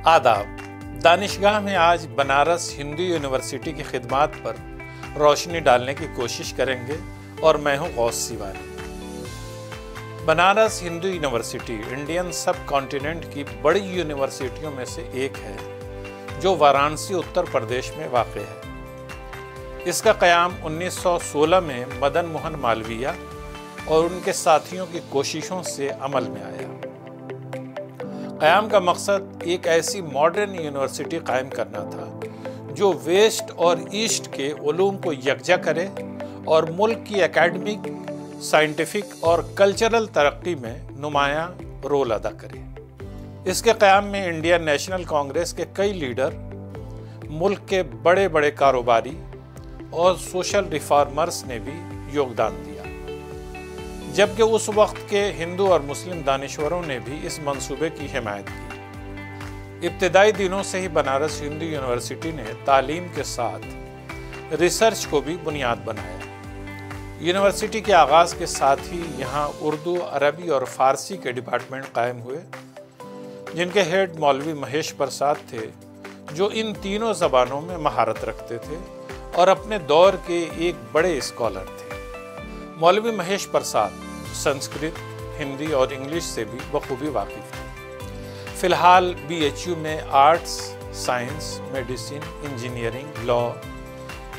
आदाब। दानिशगाह में आज बनारस हिंदू यूनिवर्सिटी की खिदमात पर रोशनी डालने की कोशिश करेंगे और मैं हूं गौस सिवानी। बनारस हिंदू यूनिवर्सिटी इंडियन सब कॉन्टिनेंट की बड़ी यूनिवर्सिटियों में से एक है जो वाराणसी उत्तर प्रदेश में वाक़ है। इसका क़याम 1916 में मदन मोहन मालवीय और उनके साथियों की कोशिशों से अमल में आया। क़याम का मकसद एक ऐसी मॉडर्न यूनिवर्सिटी कायम करना था जो वेस्ट और ईस्ट के उलूम को यकजा करे और मुल्क की एकेडमिक, साइंटिफिक और कल्चरल तरक्की में नुमायां रोल अदा करे। इसके क़याम में इंडियन नेशनल कांग्रेस के कई लीडर, मुल्क के बड़े बड़े कारोबारी और सोशल रिफॉर्मर्स ने भी योगदान दिया, जबकि उस वक्त के हिंदू और मुस्लिम दानिश्वरों ने भी इस मंसूबे की हिमायत की। इब्तिदाई दिनों से ही बनारस हिंदू यूनिवर्सिटी ने तालीम के साथ रिसर्च को भी बुनियाद बनाया। यूनिवर्सिटी के आगाज़ के साथ ही यहाँ उर्दू, अरबी और फ़ारसी के डिपार्टमेंट कायम हुए, जिनके हेड मौलवी महेश प्रसाद थे, जो इन तीनों ज़बानों में महारत रखते थे और अपने दौर के एक बड़े स्कॉलर थे। मौलवी महेश प्रसाद संस्कृत, हिंदी और इंग्लिश से भी बखूबी वाकिफ थे। फिलहाल BHU में arts, science, medicine, engineering, law,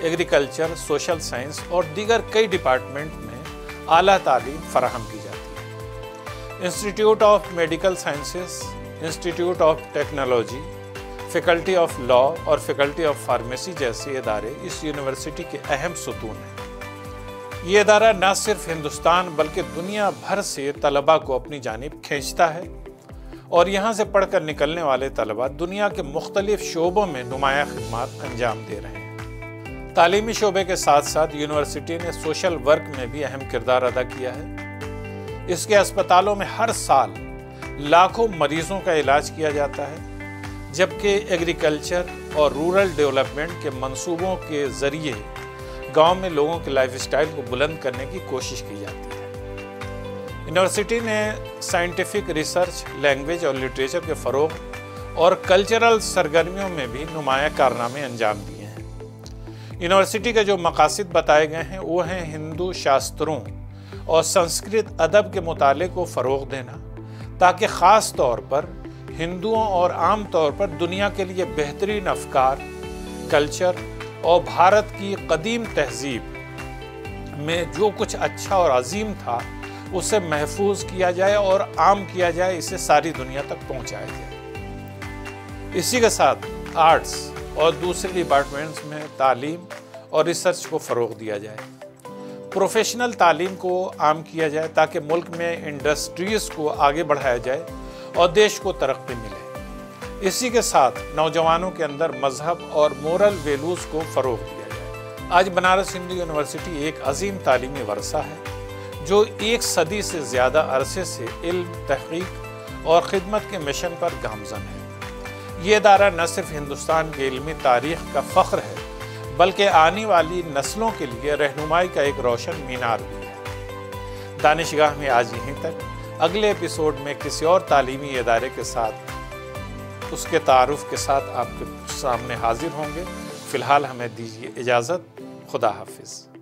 agriculture, social science और दीगर कई डिपार्टमेंट में आला तालीम फराहम की जाती है। Institute of medical sciences, institute of technology, faculty of law और फैकल्टी ऑफ फार्मेसी जैसे इदारे इस यूनिवर्सिटी के अहम सुतून हैं। ये इदारा न सिर्फ हिंदुस्तान बल्कि दुनिया भर से तलबा को अपनी जानिब खींचता है और यहाँ से पढ़कर निकलने वाले तलबा दुनिया के मुख्तलिफ शोबों में नुमाया खिदमात अंजाम दे रहे हैं। तालीमी शोबे के साथ साथ यूनिवर्सिटी ने सोशल वर्क में भी अहम किरदार अदा किया है। इसके अस्पतालों में हर साल लाखों मरीजों का इलाज किया जाता है, जबकि एग्रीकल्चर और रूरल डेवलपमेंट के मंसूबों के जरिए गांव में लोगों के लाइफस्टाइल को बुलंद करने की कोशिश की जाती है। यूनिवर्सिटी ने साइंटिफिक रिसर्च, लैंग्वेज और लिटरेचर के फ़रोग़ और कल्चरल सरगर्मियों में भी नुमाया कारनामे अंजाम दिए हैं। यूनिवर्सिटी के जो मकासद बताए गए हैं वो हैं हिंदू शास्त्रों और संस्कृत अदब के मुताले को फ़रोग़ देना, ताकि ख़ास तौर पर हिंदुओं और आम तौर पर दुनिया के लिए बेहतरीन अफ़कार, कल्चर और भारत की कदीम तहजीब में जो कुछ अच्छा और अजीम था उसे महफूज किया जाए और आम किया जाए, इसे सारी दुनिया तक पहुंचाया जाए। इसी के साथ आर्ट्स और दूसरे डिपार्टमेंट्स में तालीम और रिसर्च को फ़रोग़ दिया जाए। प्रोफेशनल तालीम को आम किया जाए ताकि मुल्क में इंडस्ट्रीज़ को आगे बढ़ाया जाए और देश को तरक्की मिले। इसी के साथ नौजवानों के अंदर मजहब और मोरल वैल्यूज़ को फ़रोग़ दिया जाए। आज बनारस हिंदू यूनिवर्सिटी एक अजीम तालीमी वर्सा है जो एक सदी से ज़्यादा अरसे से इल्म, तहक़ीक़ और ख़िदमत के मिशन पर गामज़न है। ये इदारा न सिर्फ हिंदुस्तान की इल्मी तारीख़ का फ़ख्र है बल्कि आने वाली नस्लों के लिए रहनुमाई का एक रोशन मीनार भी है। दानिशगाह में आज यहीं तक। अगले एपिसोड में किसी और तालीमी इदारे के साथ, उसके तारुफ के साथ आपके सामने हाजिर होंगे। फ़िलहाल हमें दीजिए इजाज़त। खुदा हाफिज़।